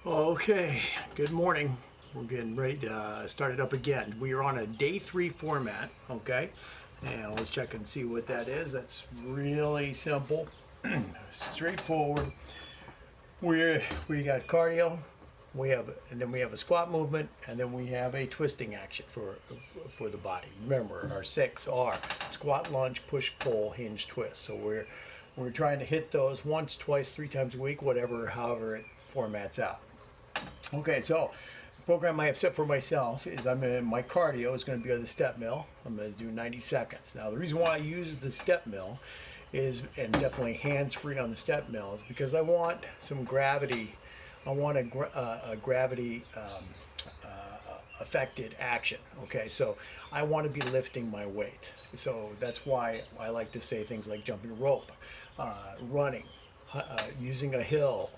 Okay, good morning. We're getting ready to start it up again. We are on a day 3 format, okay? And let's check and see what that is. That's really simple, straightforward. We got cardio, and then we have a squat movement, and then we have a twisting action for the body. Remember, our 6 are squat, lunge, push, pull, hinge, twist. So we're trying to hit those once, twice, 3 times a week, however it formats out. Okay, so the program I have set for myself is my cardio is going to be on the step mill. I'm going to do 90 seconds. Now, the reason why I use the step mill is, and definitely hands-free on the step mill, is because I want some gravity. I want a gravity affected action. Okay, so I want to be lifting my weight. So that's why I like to say things like jumping rope, running, using a hill,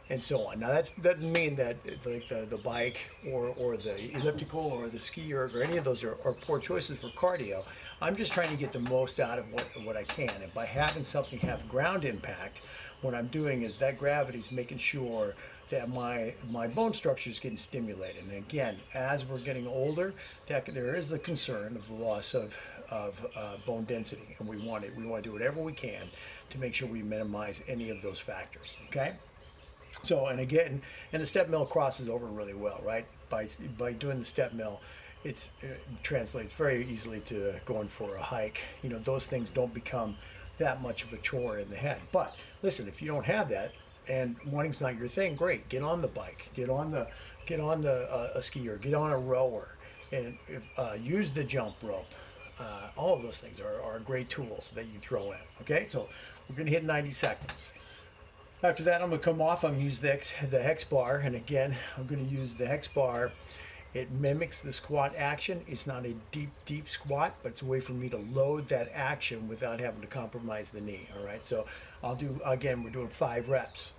and so on. Now that doesn't mean that like the bike or the elliptical or the skier or any of those are poor choices for cardio. I'm just trying to get the most out of what I can, and by having something have ground impact, what I'm doing is that gravity is making sure that my bone structure is getting stimulated. And again, as we're getting older, there is the concern of the loss of bone density, and we want to do whatever we can to make sure we minimize any of those factors. Okay. So, and again, and the step mill crosses over really well, right? By doing the step mill, it translates very easily to going for a hike. You know, those things don't become that much of a chore in the head. But listen, if you don't have that and running's not your thing, great. Get on the bike, get on a skier, get on a rower, and use the jump rope. All of those things are great tools that you throw in. Okay, so we're gonna hit 90 seconds. After that, I'm going to come off. I'm going to use the Hex Bar, and again, I'm going to use the Hex Bar. It mimics the squat action. It's not a deep squat, but it's a way for me to load that action without having to compromise the knee. All right, so I'll do, again, we're doing 5 reps.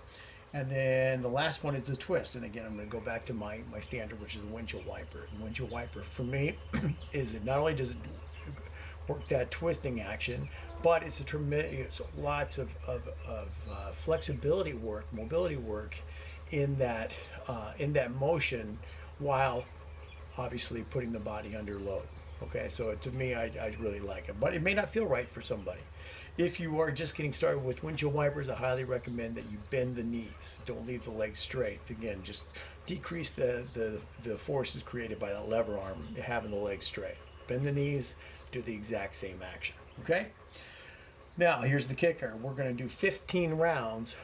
And then the last one is a twist. And again, I'm going to go back to my standard, which is the Windshield Wiper. The Windshield Wiper, for me, is it not only does it work that twisting action, but it's lots of flexibility work, mobility work in that motion, while obviously putting the body under load. Okay, so to me, I really like it, but it may not feel right for somebody. If you are just getting started with Windshield Wipers, I highly recommend that you bend the knees. Don't leave the legs straight. Again, just decrease the forces created by the lever arm, having the legs straight. Bend the knees, do the exact same action. Okay. Now, here's the kicker. We're going to do 15 rounds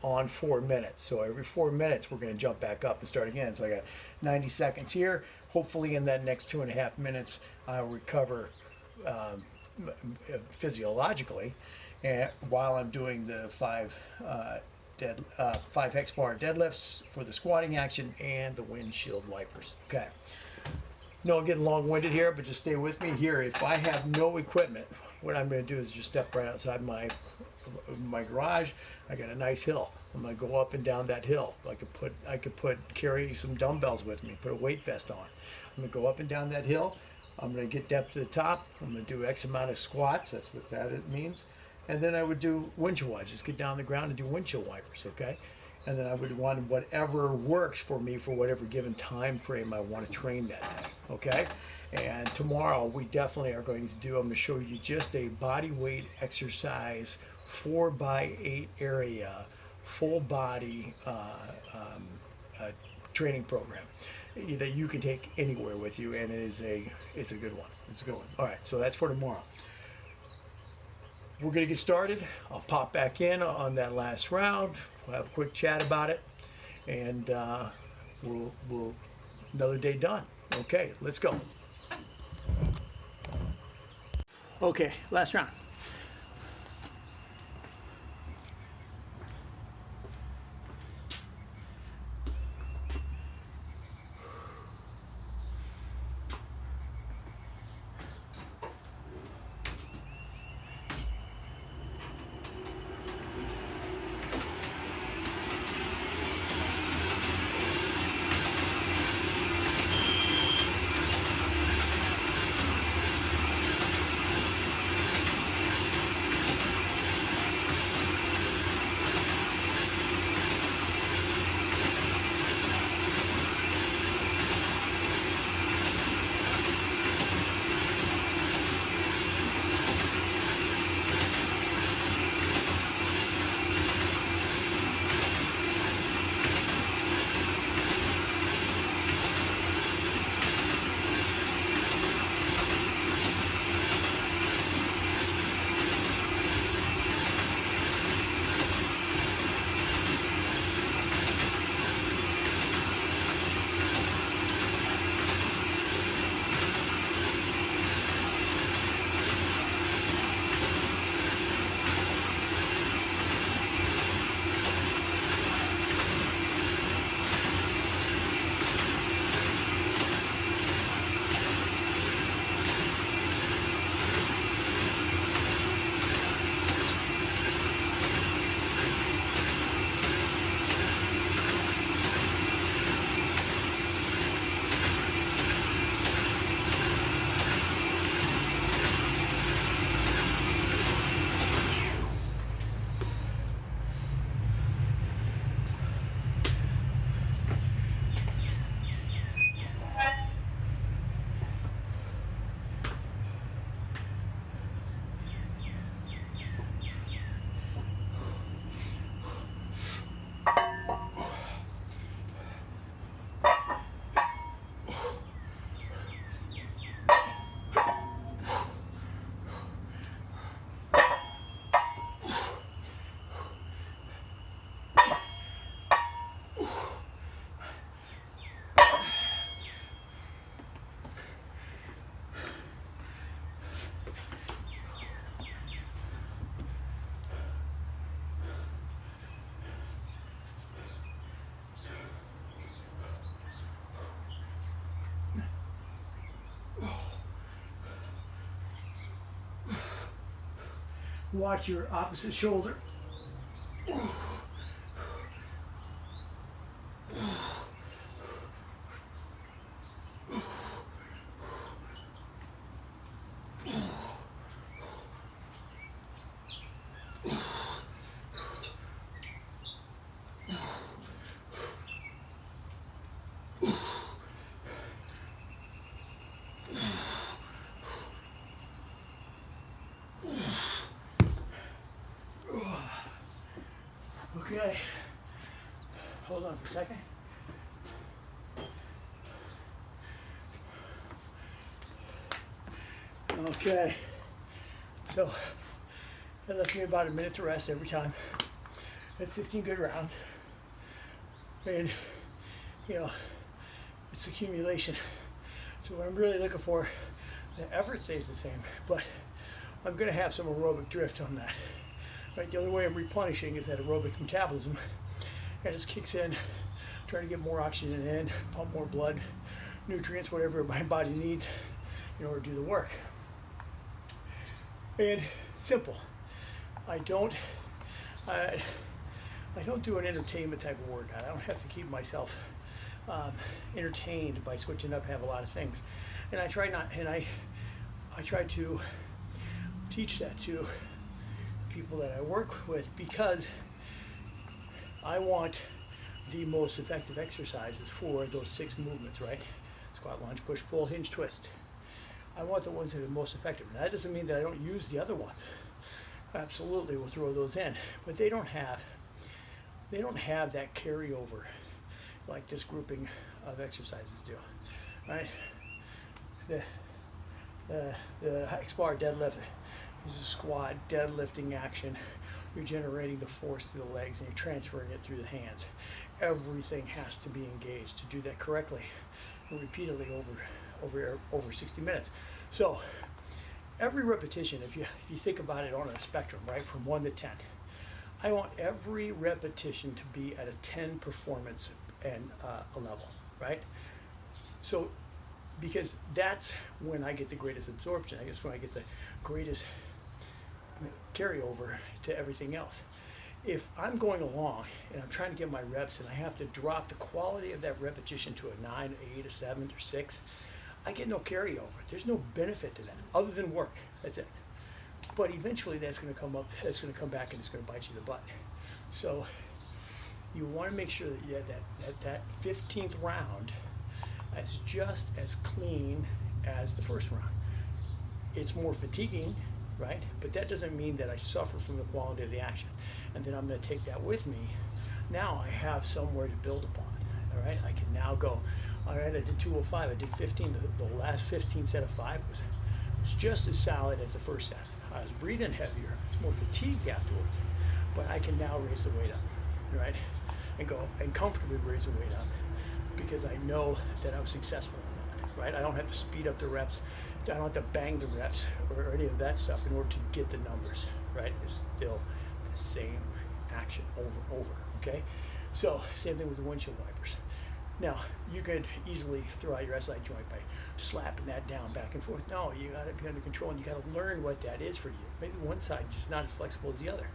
on 4 minutes. So every 4 minutes, we're going to jump back up and start again. So I got 90 seconds here. Hopefully in that next 2.5 minutes, I'll recover physiologically, and while I'm doing the 5 Hex Bar deadlifts for the squatting action and the Windshield Wipers. Okay. No, I'm getting long-winded here, but just stay with me here. If I have no equipment, what I'm going to do is just step right outside my garage. I got a nice hill. I'm going to go up and down that hill. I could carry some dumbbells with me, put a weight vest on. I'm going to go up and down that hill. I'm going to get up to the top. I'm going to do X amount of squats. That's what that means. And then I would do windshield wipers. Just get down on the ground and do windshield wipers, okay? And then I would want whatever works for me for whatever given time frame I want to train that day, okay? And tomorrow we definitely are going to I'm going to show you just a body weight exercise, 4x8 area, full body training program that you can take anywhere with you, and it's a good one. It's a good one. All right, so that's for tomorrow. We're going to get started. I'll pop back in on that last round. We'll have a quick chat about it, and we'll another day done. Okay, let's go. Okay, last round. Watch your opposite shoulder. Okay, hold on for a second. Okay, so that left me about a minute to rest every time. I had 15 good rounds. And, you know, it's accumulation. So what I'm really looking for, the effort stays the same, but I'm gonna have some aerobic drift on that. Right, the only way I'm replenishing is that aerobic metabolism. It just kicks in, trying to get more oxygen in, pump more blood, nutrients, whatever my body needs in order to do the work. And simple. I don't do an entertainment type of workout. I don't have to keep myself entertained by switching up, have a lot of things. And I try to teach that to people that I work with, because I want the most effective exercises for those 6 movements, right? Squat, lunge, push, pull, hinge, twist. I want the ones that are most effective. And that doesn't mean that I don't use the other ones. Absolutely, we'll throw those in, but they don't have that carryover like this grouping of exercises do, right? The Hex Bar deadlift is a squat deadlifting action. You're generating the force through the legs and you're transferring it through the hands. Everything has to be engaged to do that correctly and repeatedly over 60 minutes. So every repetition, if you think about it on a spectrum, right, from 1 to 10, I want every repetition to be at a 10 performance and a level, right? So, because that's when I get the greatest absorption. I guess when I get the greatest carryover to everything else. If I'm going along and I'm trying to get my reps and I have to drop the quality of that repetition to a 9, 8, a 7, or 6, I get no carryover. There's no benefit to that other than work. That's it. But eventually that's going to come up, that's going to come back and it's going to bite you in the butt. So you want to make sure that that 15th round is just as clean as the first round. It's more fatiguing, right? But that doesn't mean that I suffer from the quality of the action. And then I'm going to take that with me. Now I have somewhere to build upon, all right? I can now go, all right, I did 205, I did 15. The last 15 set of 5 was just as solid as the first set. I was breathing heavier, I was more fatigued afterwards, but I can now raise the weight up, right? And go and comfortably raise the weight up because I know that I was successful in that, right? I don't have to speed up the reps, I don't have to bang the reps or any of that stuff in order to get the numbers, right? It's still the same action over and over, okay? So same thing with the windshield wipers. Now, you could easily throw out your SI joint by slapping that down back and forth. No, you gotta be under control and you gotta learn what that is for you. Maybe one side is just not as flexible as the other,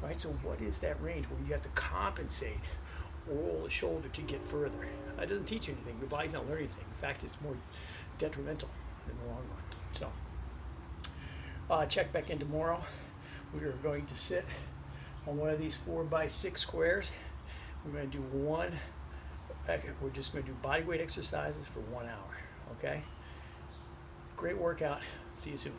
right? So what is that range where you have to compensate, roll the shoulder to get further? That doesn't teach you anything. Your body's not learning anything. In fact, it's more detrimental in the long run. So, check back in tomorrow. We are going to sit on one of these 4x6 squares. We're going to do we're just going to do body weight exercises for 1 hour, okay? Great workout. See you soon.